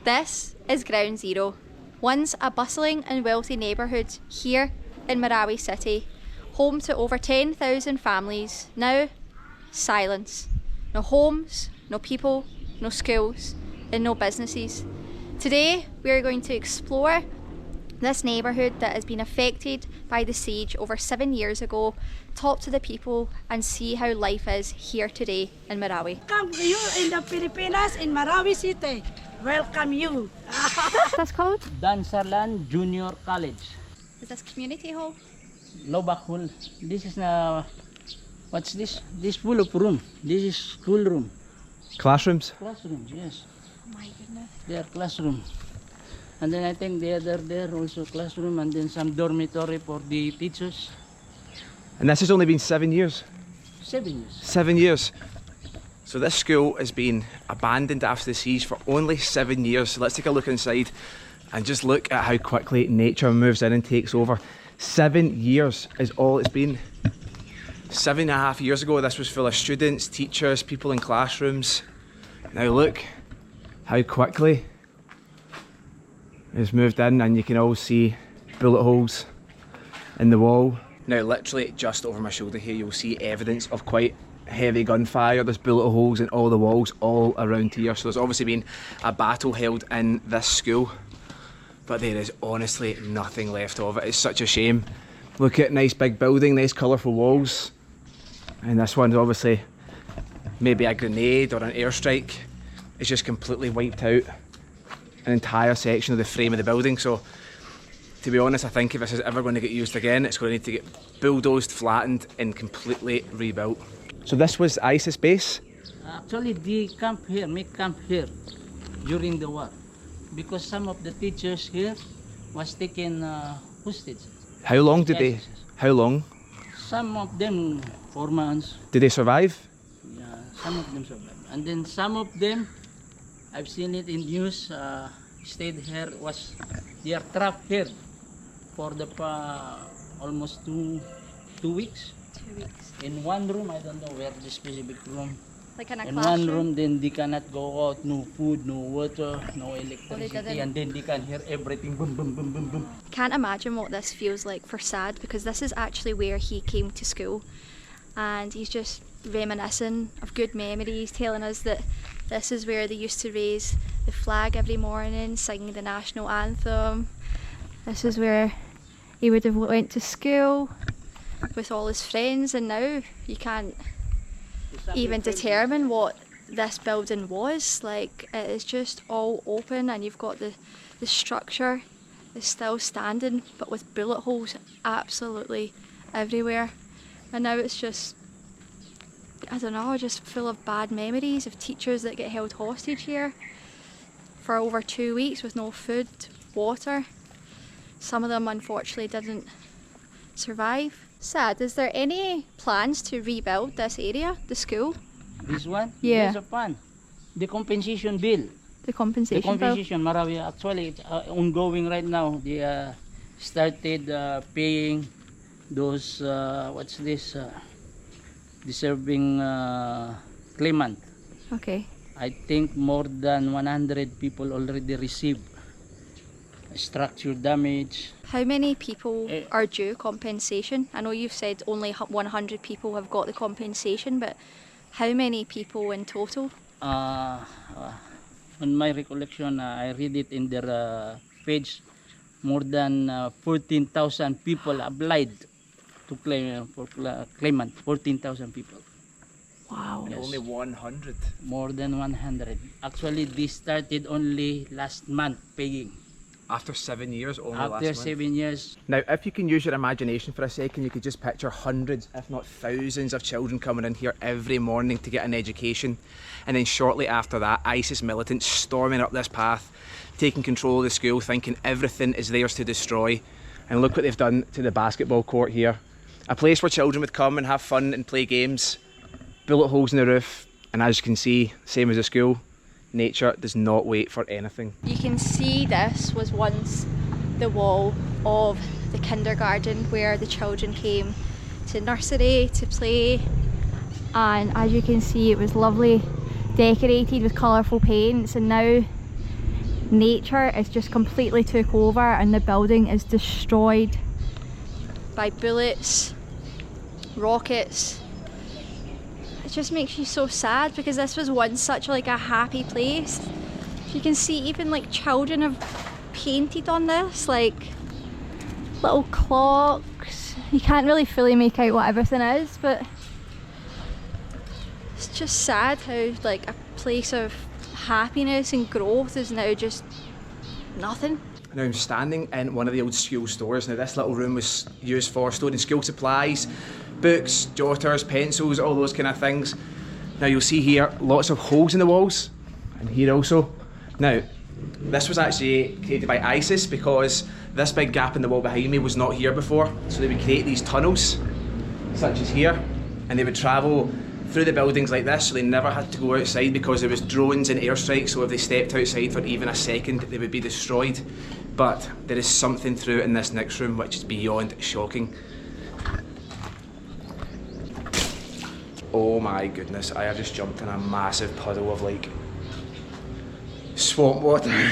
This is Ground Zero, once a bustling and wealthy neighbourhood here in Marawi City, home to over 10,000 families. Now, silence. No homes, no people, no schools, and no businesses. Today, we are going to explore this neighbourhood that has been affected by the siege over 7 years ago, talk to the people and see how life is here today in Marawi. Welcome you in the Philippines, in Marawi City. Welcome you. What's this called? Dansalan Junior College. Is this community hall? Lobak hall. This is what's this? This full of room. This is school room. Classrooms? Classrooms, yes. Oh my goodness. They are classroom. And then I think the other there also classroom, and then some dormitory for the teachers. And this has only been 7 years? 7 years. 7 years. So this school has been abandoned after the siege for only 7 years. So let's take a look inside and just look at how quickly nature moves in and takes over. 7 years is all it's been. 7.5 years ago this was full of students, teachers, people in classrooms. Now look how quickly it's moved in, and you can all see bullet holes in the wall. Now literally just over my shoulder here you'll see evidence of quite heavy gunfire. There's bullet holes in all the walls all around here, so there's obviously been a battle held in this school, but there is honestly nothing left of it. It's such a shame. Look at nice big building, nice colourful walls, and this one's obviously maybe a grenade or an airstrike. It's just completely wiped out an entire section of the frame of the building. So to be honest, I think if this is ever going to get used again, it's going to need to get bulldozed, flattened and completely rebuilt. So this was ISIS base? Actually, the camp here, make camp here during the war, because some of the teachers here was taken hostage. How long did they? How long? Some of them 4 months. Did they survive? Yeah, some of them survived, and then some of them, I've seen it in news, stayed here, they are trapped here for the almost two weeks. 2 weeks. In one room, I don't know where the specific room. Like in a In classroom? one room, then they cannot go out, no food, no water, no electricity, and then they can hear everything boom, boom, boom, boom, boom. Can't imagine what this feels like for Sad, because this is actually where he came to school, and he's just reminiscing of good memories, telling us that this is where they used to raise the flag every morning, singing the national anthem. This is where he would have went to school with all his friends, and now you can't even determine what this building was. Like, it is just all open, and you've got the structure is still standing, but with bullet holes absolutely everywhere. And now it's just, I don't know, just full of bad memories of teachers that get held hostage here for over 2 weeks with no food, water. Some of them unfortunately didn't survive. Sad, is there any plans to rebuild this area, the school? This one? Yeah. There's a plan. The compensation bill. The compensation The compensation, Marawi, actually it's ongoing right now. They started paying those, what's this, deserving claimant. bill? Okay. I think more than 100 people already received structure damage. How many people are due compensation? I know you've said only 100 people have got the compensation, but how many people in total? On my recollection, I read it in their page, more than 14,000 people applied to claim for claimant. 14,000 people. Wow. Yes. Only 100. More than 100. Actually, this started only last month paying. After 7 years, only last After month. 7 years. Now, if you can use your imagination for a second, you could just picture hundreds, if not thousands of children coming in here every morning to get an education. And then shortly after that, ISIS militants storming up this path, taking control of the school, thinking everything is theirs to destroy. And look what they've done to the basketball court here. A place where children would come and have fun and play games. Bullet holes in the roof. And as you can see, same as the school, nature does not wait for anything. You can see this was once the wall of the kindergarten where the children came to nursery to play, and as you can see it was lovely decorated with colourful paints, and now nature is just completely took over and the building is destroyed by bullets, rockets. It just makes you so sad because this was once such like a happy place. You can see even like children have painted on this, like little clocks. You can't really fully make out what everything is, but it's just sad how like a place of happiness and growth is now just nothing. Now I'm standing in one of the old school stores. Now this little room was used for storing school supplies, books, jotters, pencils, all those kind of things. Now you'll see here lots of holes in the walls, and here also. Now this was actually created by ISIS because this big gap in the wall behind me was not here before. So they would create these tunnels, such as here, and they would travel through the buildings like this, so they never had to go outside because there was drones and airstrikes, so if they stepped outside for even a second they would be destroyed. But there is something through in this next room which is beyond shocking. Oh my goodness, I have just jumped in a massive puddle of like swamp water.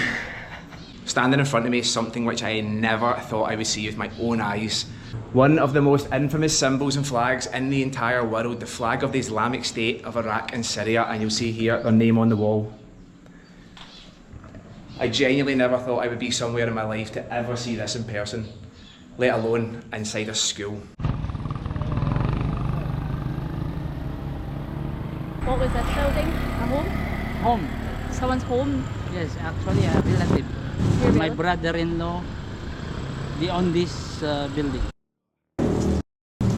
Standing in front of me is something which I never thought I would see with my own eyes. One of the most infamous symbols and flags in the entire world, the flag of the Islamic State of Iraq and Syria, and you'll see here their name on the wall. I genuinely never thought I would be somewhere in my life to ever see this in person, let alone inside a school. What was this building? A home? Home. Someone's home? Yes, actually a relative. My brother-in-law, they own this building.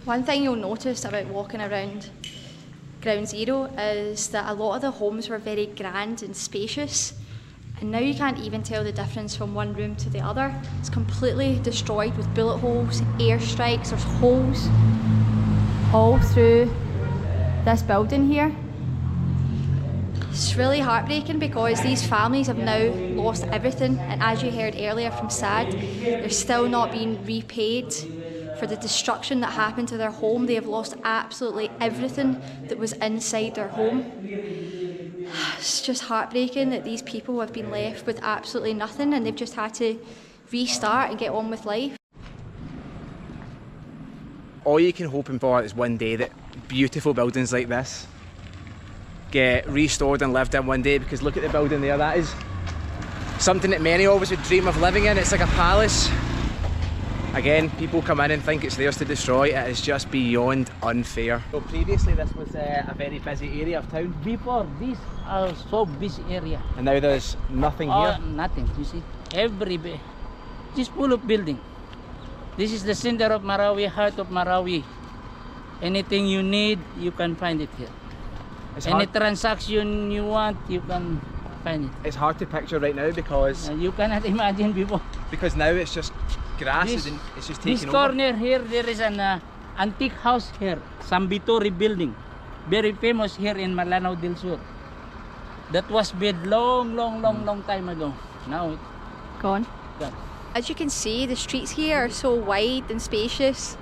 One thing you'll notice about walking around Ground Zero is that a lot of the homes were very grand and spacious, and now you can't even tell the difference from one room to the other. It's completely destroyed with bullet holes, airstrikes. There's holes all through this building here. It's really heartbreaking because these families have now lost everything, and as you heard earlier from Sad, they're still not being repaid for the destruction that happened to their home. They have lost absolutely everything that was inside their home. It's just heartbreaking that these people have been left with absolutely nothing and they've just had to restart and get on with life. All you can hope for is one day that beautiful buildings like this get restored and lived in one day, because look at the building there, that is something that many of us would dream of living in. It's like a palace. Again, people come in and think it's theirs to destroy. It is just beyond unfair. So previously this was a very busy area of town. Before this, so busy area. And now there's nothing here? Nothing, you see. Just full of building. This is the center of Marawi, heart of Marawi. Anything you need, you can find it here. Any transaction you want, you can find it. It's hard to picture right now because... you cannot imagine before. Because now it's just grass, and it's just taking over. This corner here, there is an antique house here, Sambitori building. Very famous here in Malanao del Sur. That was built long time ago. Now it's Gone. gone. As you can see, the streets here are so wide and spacious.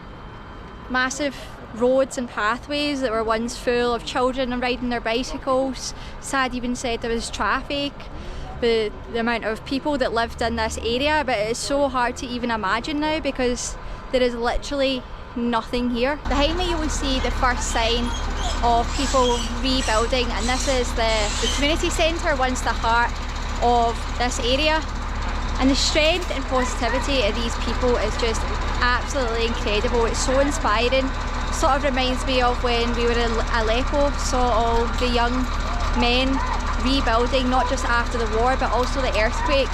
Massive roads and pathways that were once full of children and riding their bicycles. Sad even said there was traffic, but the amount of people that lived in this area, but it's so hard to even imagine now because there is literally nothing here. Behind me you will see the first sign of people rebuilding, and this is the community centre, once the heart of this area. And the strength and positivity of these people is just absolutely incredible. It's so inspiring. Sort of reminds me of when we were in Aleppo, saw all the young men rebuilding, not just after the war but also the earthquake.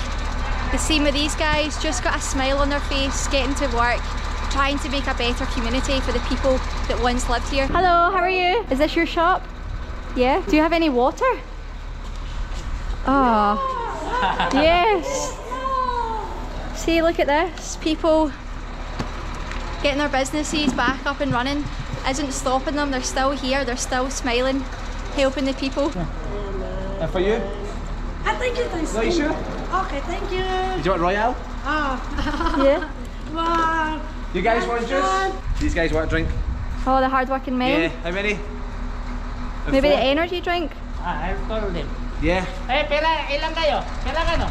The same with these guys, just got a smile on their face, getting to work, trying to make a better community for the people that once lived here. Hello, how are you? Is this your shop? Yeah? Do you have any water? Oh, yes. See, look at this. People getting their businesses back up and running isn't stopping them. They're still here, they're still smiling, helping the people. And for you? Thank you, thank you. Are you sure? Okay, thank you. Do you want Royale? Yeah. Wow. Do you guys want juice? These guys want a drink? Oh, the hard-working men. Yeah, how many? Maybe 4? the energy drink? I'll call them. Yeah. Pera, ilan kayo? Pera ka no?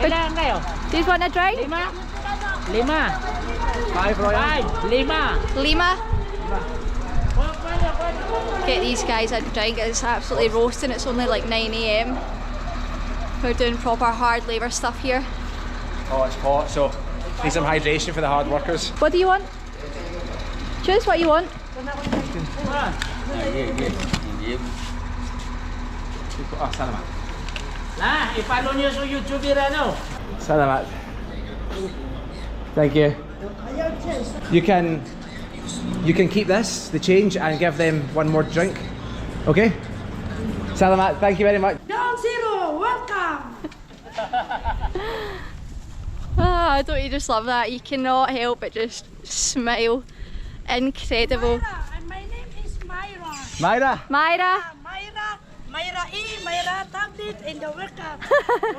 Ilan kayo? Do you want a drink? 5? 5. 5 Royal. 5. 5. Lima? Get these guys a drink. It's absolutely roasting. It's only like 9 AM. We're doing proper hard labour stuff here. Oh, it's hot, so need some hydration for the hard workers. What do you want? Choose what you want. Oh, salamat. I-follow nyo sa YouTube ano? Salamat. Thank you. You can keep this, the change, and give them one more drink. Okay? Salamat, thank you very much. Ground Zero, welcome. Don't you just love that? You cannot help but just smile. Incredible. Myra, and my name is Myra. Myra. Myra. Myra Myra Tablet in the welcome.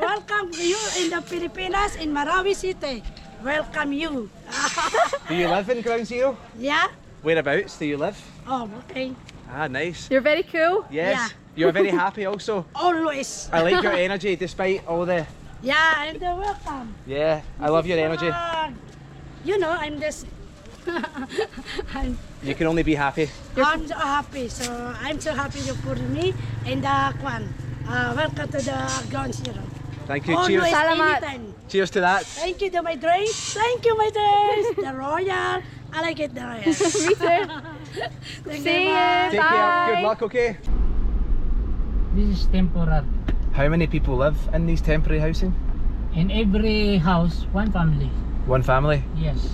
Welcome you in the Pilipinas in Marawi City. Welcome you. Do you live in Ground Zero? Yeah? Whereabouts do you live? Oh, okay. Ah, nice. You're very cool. Yes. Yeah. You're very happy also. Always. I like your energy despite all the... Yeah, and welcome. Yeah, I love your energy. You know, I'm just... You can only be happy. I'm so happy. So I'm so happy you put me in the Kwan. Welcome to the Ground Zero. Thank you. Always, Cheers. Salamat. anytime. Cheers to that. Thank you to my drinks. Thank you, my drinks. The Royal. I like it, the Royal. Me too. Thank See you. you. Bye. Take care. Bye. Good luck, okay? This is temporary. How many people live in these temporary housing? In every house, one family. One family? Yes.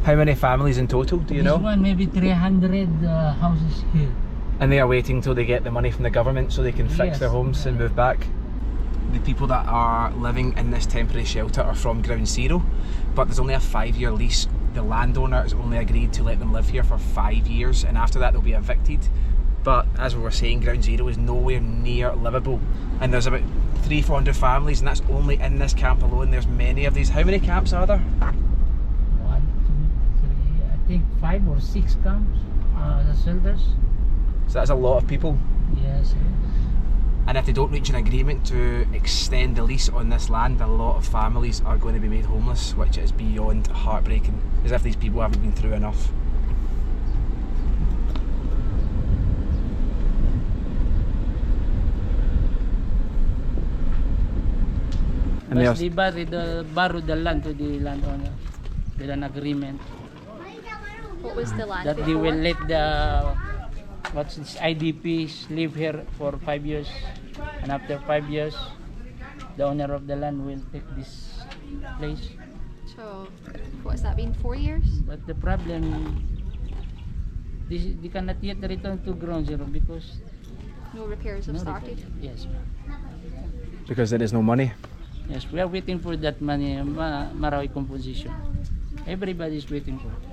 How many families in total, do you This know? one maybe 300 houses here. And they are waiting till they get the money from the government so they can fix Yes. their homes and move back. The people that are living in this temporary shelter are from Ground Zero, but there's only a 5-year lease. The landowner has only agreed to let them live here for 5 years, and after that they'll be evicted. But as we were saying, Ground Zero is nowhere near livable, and there's about 300-400 families, and that's only in this camp alone. There's many of these. How many camps are there? 1, 2, 3, I think 5 or 6 camps, the shelters. So that's a lot of people. Yes. And if they don't reach an agreement to extend the lease on this land, a lot of families are going to be made homeless, which is beyond heartbreaking, as if these people haven't been through enough. And But there's- they borrowed the land to the landowner with an agreement What was the land that they before? will let the IDPs live here for 5 years, and after 5 years, the owner of the land will take this place. So, what's that been? 4 years? But the problem, they cannot yet return to Ground Zero because No repairs have no started. repair. Yes, because there is no money. yes, we are waiting for that money, Marawi composition. Everybody is waiting for it.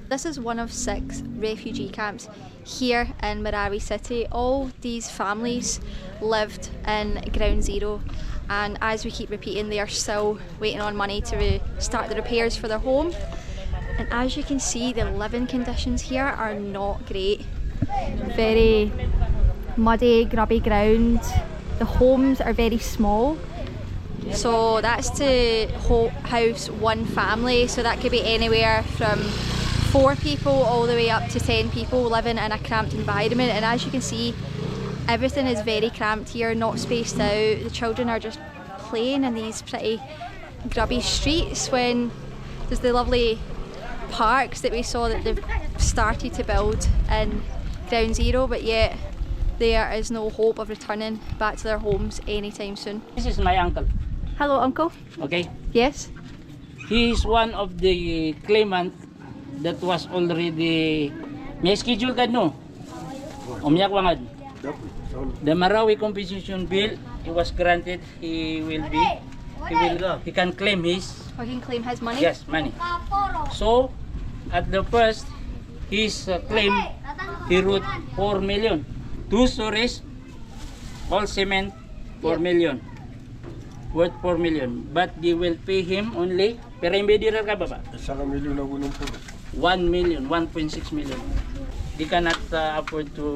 This is one of 6 refugee camps here in Marawi City. All these families lived in Ground Zero, and as we keep repeating, they are still waiting on money to start the repairs for their home. And as you can see, the living conditions here are not great. Very muddy, grubby ground. The homes are very small. So that's to house one family, so that could be anywhere from 4 people all the way up to 10 people living in a cramped environment. And as you can see, everything is very cramped here, not spaced out. The children are just playing in these pretty grubby streets when there's the lovely parks that we saw that they've started to build in Ground Zero, but yet there is no hope of returning back to their homes anytime soon. This is my uncle. Hello, Uncle. Okay, Yes? he is one of the claimant that was already may schedule ka no. Umiyak wangad. The Marawi compensation bill, he was granted. He can claim his Or he can claim his money? yes money. So at the first his claim he wrote 4 million. 2 stories, all cement, 4 million. Worth 4 million. But they will pay him only, pero imbediral ka ba ba? 1 million, 1.6 million. They cannot afford to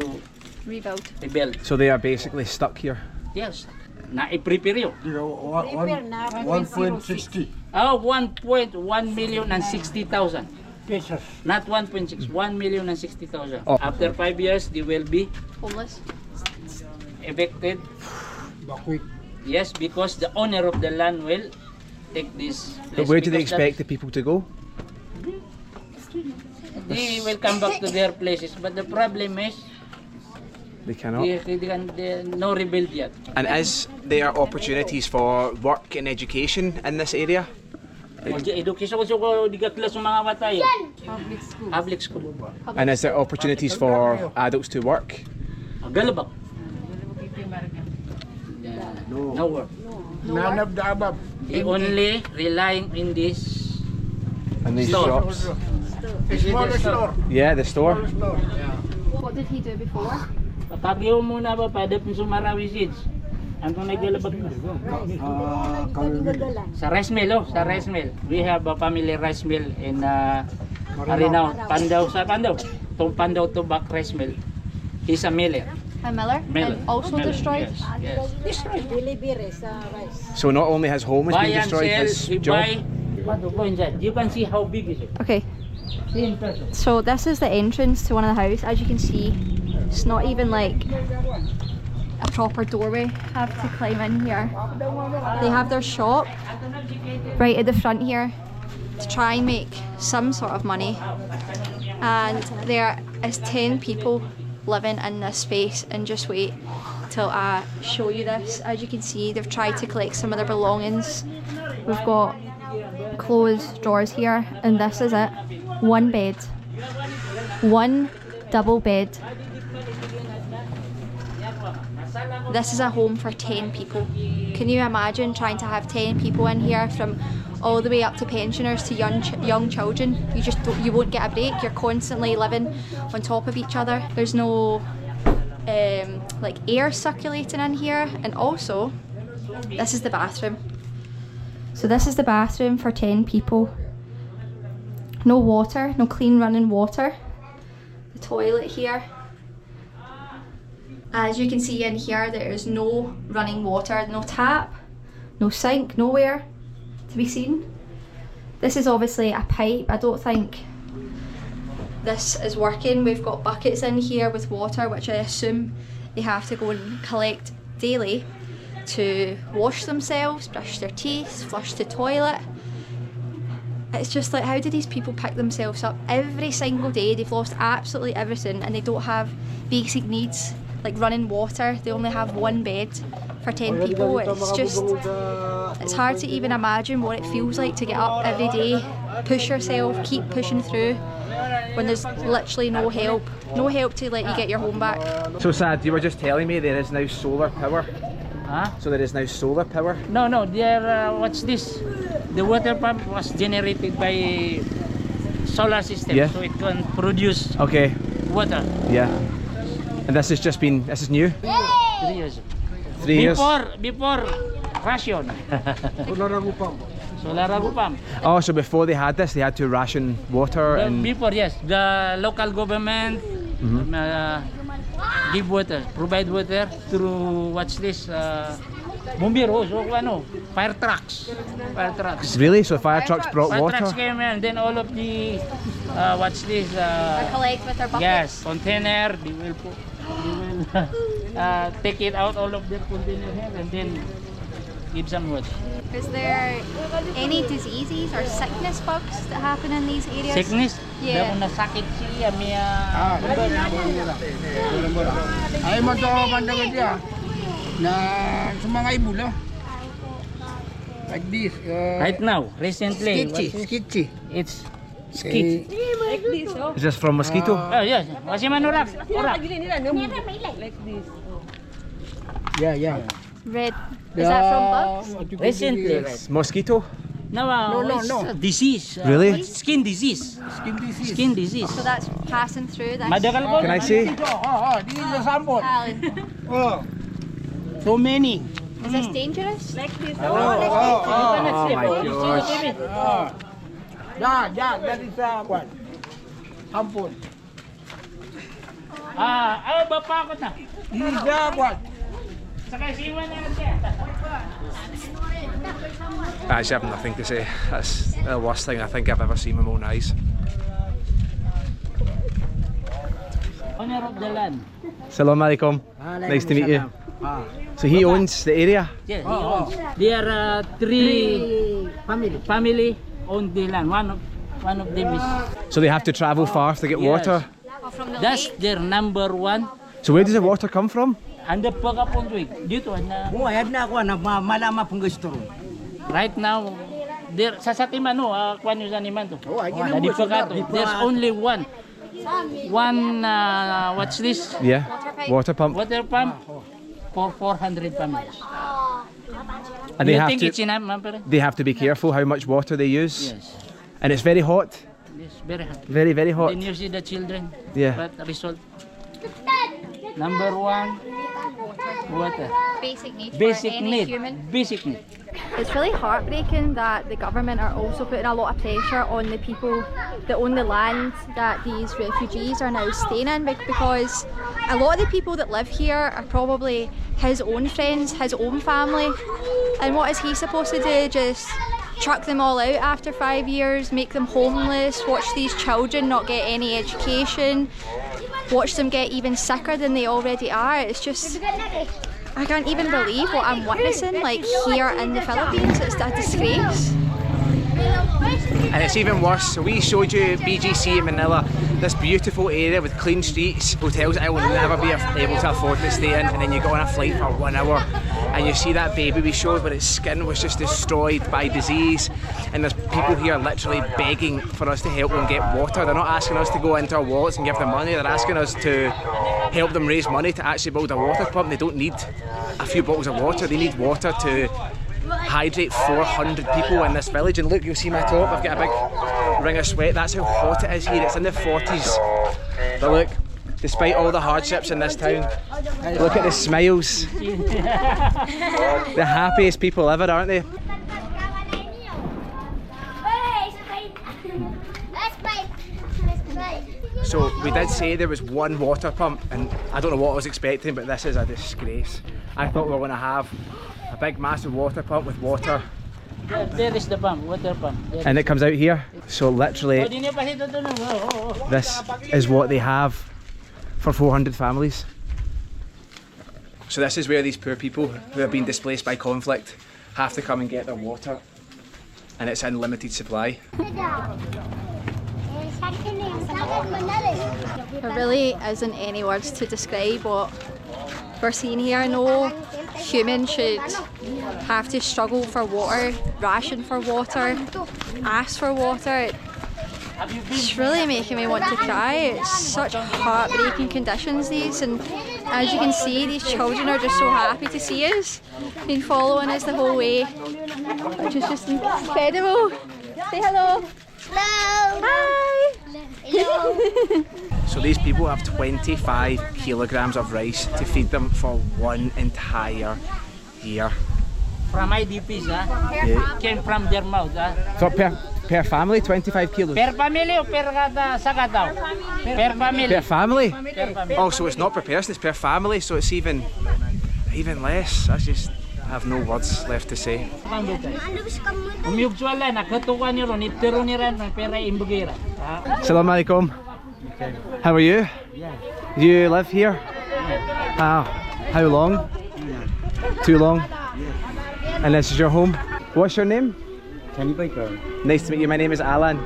Rebuild. rebuild. So they are basically stuck here. Yes. na i-prepare yun. Prepare na 1.60 1.1 million and 60,000. pesos. Not 1.6, 1 million and 60,000. Oh. After 5 years, they will be Homeless. evicted. Bakwit. Yes, because the owner of the land will take this place. But where do they Because expect the people to go? they will come back to their places, but the problem is They cannot. they no rebuild yet. And is there opportunities for work and education in this area? Education ko di ka class mga bata yun. Public school. And is there opportunities for adults to work? Galabak. Yeah. No work. None of the above. They only relying in this And these Store. shops? Small store. Yeah, the store. What did he do before? Pagkagyo muna ba pada Sumarawi seeds. Antong naglalabag na. Sa rice mill, oh, sa rice mill. We have a family rice mill in Arinaw, Pandaw, sa Pandaw. Pandaw to back rice mill. He's a miller. A miller? Miller. And also Miller, destroyed? Yes, yes. Destroyed. Delivery sa rice. So not only his home has Buy been and destroyed, sell, his we job. buy. What to go inside? You can see how big is it. Okay, See in person. so this is the entrance to one of the houses. As you can see, it's not even like a proper doorway. Have to climb in here. They have their shop right at the front here to try and make some sort of money. And there is 10 people living in this space, and just wait till I show you this. As you can see, they've tried to collect some of their belongings. We've got clothes drawers here, and this is it. One bed, one double bed. This is a home for 10 people. Can you imagine trying to have 10 people in here, from all the way up to pensioners to young children? You won't get a break. You're constantly living on top of each other. There's no like air circulating in here. And also, this is the bathroom. So this is the bathroom for 10 people. No water, no clean running water. The toilet here. As you can see in here, there is no running water, no tap, no sink, nowhere to be seen. This is obviously a pipe. I don't think this is working. We've got buckets in here with water, which I assume they have to go and collect daily to wash themselves, brush their teeth, flush the toilet. It's just like, how do these people pick themselves up every single day? They've lost absolutely everything, and they don't have basic needs like running water. They only have one bed for 10 people. It's just, it's hard to even imagine what it feels like to get up every day, push yourself, keep pushing through, when there's literally no help to let you get your home back. So Sad, you were just telling me there is now solar power. Huh? So there is now solar power. No, there. What's this? The water pump was generated by solar system, Yeah. so it can produce Okay. water. Yeah. And this has just been, this is new? 3 years. 3 years? Before ration. Solar pump. Oh, so before they had this, they had to ration water and... Before, yes, the local government give water, provide water through what's this? Bomberos or ano, fire trucks. Really? So fire trucks brought Fire trucks water? came in, then all of the what's this? Collect with their buckets. Yes, container. They will take it out all of their container here and then give some water. Is there any diseases or sickness bugs that happen in these areas? Sickness? Yeah. Dahil nasakit siya, may Ay mo to pandagan dia. Na sa mga ibulo. Like this. right now, recently, Skitchy. it's skit. Is this from mosquito? Oh yes, kasi manurak. Urak. Yeah. Red. Is that from bugs? Recently, Mosquito? no, it's a disease. Really? Skin disease. Skin disease. So that's passing through this. Madagal ko. Can I see? This is a sample. Alan, Oh. So many. is this dangerous? Oh my gosh. That is what? Sample. Bapakot na. This is what? I actually have nothing to say. That's the worst thing I think I've ever seen with my own eyes. Owner of the land. Assalamu alaikum. Nice to meet you. So he owns the area? Yes, he owns. There are three family own the land. One of them is. So they have to travel far to get water? That's their number one. So where does the water come from? And the pagkapunduig dito na. Right now, there sa Satiman kwan yung Saniman to. There's only one. What's this? Yeah, water pump. Water pump for 400 families. And You think it's enough, ma'am? they have to be careful how much water they use? Yes. And it's very hot? Yes, very hot. Very, very hot? Then you see the children. Yeah. But result. Number one, water. Basic need Basic for any need. human. Basic need. It's really heartbreaking that the government are also putting a lot of pressure on the people that own the land that these refugees are now staying in, because a lot of the people that live here are probably his own friends, his own family, and what is he supposed to do? Just chuck them all out after 5 years, make them homeless, watch these children not get any education, watch them get even sicker than they already are. It's just, I can't even believe what I'm witnessing, like, here in the Philippines. It's a disgrace. And it's even worse. So we showed you BGC in Manila, this beautiful area with clean streets, hotels I will never be able to afford to stay in, and then you go on a flight for 1 hour and you see that baby we showed where its skin was just destroyed by disease, and there's people here literally begging for us to help them get water. They're not asking us to go into our wallets and give them money, they're asking us to help them raise money to actually build a water pump. They don't need a few bottles of water, they need water to hydrate 400 people in this village. And look, you'll see my top, I've got a big ring of sweat. That's how hot it is here. It's in the 40s. But look, despite all the hardships in this town, look at the smiles. The happiest people ever, aren't they? So we did say there was one water pump, and I don't know what I was expecting, but this is a disgrace. I thought we were going to have a big massive water pump with water. There is the pump, water pump. And it comes out here. So literally, this is what they have for 400 families. So this is where these poor people who have been displaced by conflict have to come and get their water. And it's in limited supply. There really isn't any words to describe what we're seeing here. No human should have to struggle for water, ration for water, ask for water. It's really making me want to cry. It's such heartbreaking conditions these, and as you can see, these children are just so happy to see us, been following us the whole way, which is just incredible. Say hello. Hello. Hi. Hello. So these people have 25 kilograms of rice to feed them for one entire year. From IDPs, Yeah. came from their mouth. So per family, 25 kilos? Per family o per sagadaw? Per family. Per family? Per family. Oh, so it's not per person, it's per family, so it's even less. I have no words left to say. Assalamu alaikum. How are you? Do you live here? How long? Too long? And this is your home? What's your name? Nice to meet you. My name is Alan.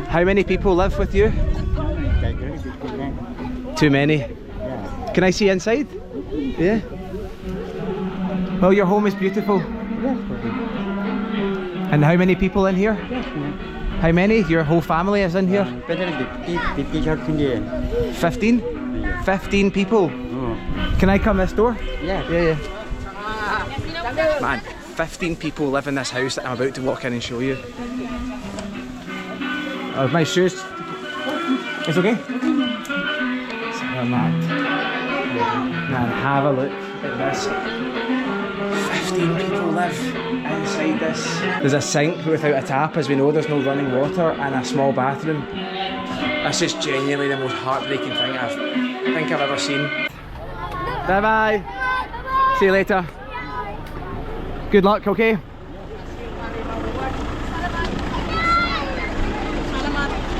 How many people live with you? Too many. Can I see inside? Yeah. Well, your home is beautiful. And how many people in here? How many? Your whole family is in here? 15? 15 people? Can I come this door? Yeah. Man, 15 people live in this house that I'm about to walk in and show you. Oh, my shoes. It's okay? Man, have a look at this. 15 people live inside this. There's a sink without a tap, as we know there's no running water, and a small bathroom. That's just genuinely the most heartbreaking thing I think I've ever seen. Bye bye. See you later. Good luck, okay?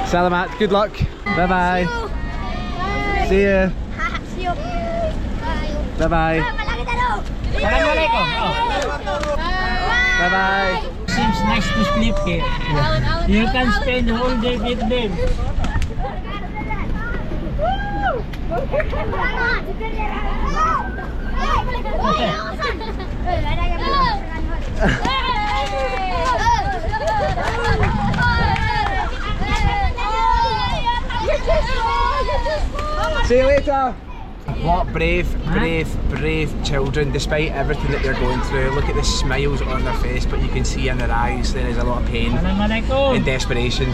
Salamat. Good luck. Bye bye. See ya. Bye bye. Assalamualaikum. Bye bye. Seems nice to sleep here. You can spend the whole day with them. See you later. What brave children, despite everything that they're going through. Look at the smiles on their face, but you can see in their eyes there is a lot of pain Assalamualaikum. and desperation.